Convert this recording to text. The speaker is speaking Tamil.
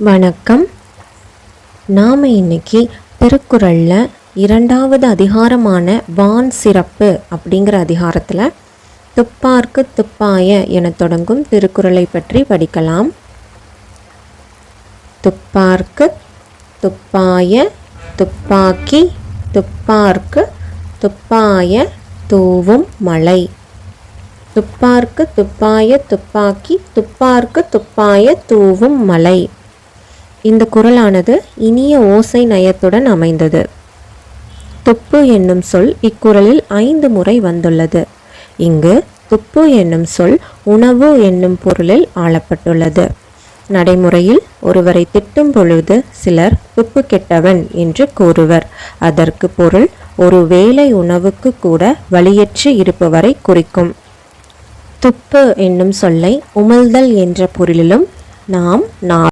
வணக்கம். நாம் இன்னைக்கு திருக்குறளில் 2வது அதிகாரமான வான் சிறப்பு அப்படிங்கிற அதிகாரத்தில் துப்பார்க்கு துப்பாய என தொடங்கும் திருக்குறளை பற்றி படிக்கலாம். துப்பார்க்கு துப்பாய துப்பாக்கி துப்பார்க்கு துப்பாய தூவும் மழை. துப்பார்க்கு துப்பாய துப்பாக்கி துப்பார்க்கு துப்பாய தூவும் மழை. இந்த குறளானது இனிய ஓசை நயத்துடன் அமைந்தது. துப்பு என்னும் சொல் இக்குறளில் 5 முறை வந்துள்ளது. இங்கு துப்பு என்னும் சொல் உணவு என்னும் பொருளில் ஆளப்பட்டுள்ளது. நடைமுறையில் ஒருவரை திட்டும் பொழுது சிலர் துப்பு கெட்டவன் என்று கூறுவர். அதற்கு பொருள் ஒரு வேளை உணவுக்கு கூட வழியற்று இருப்பவரை குறிக்கும். துப்பு என்னும் சொல்லை உமிழ்தல் என்ற பொருளிலும் நாம்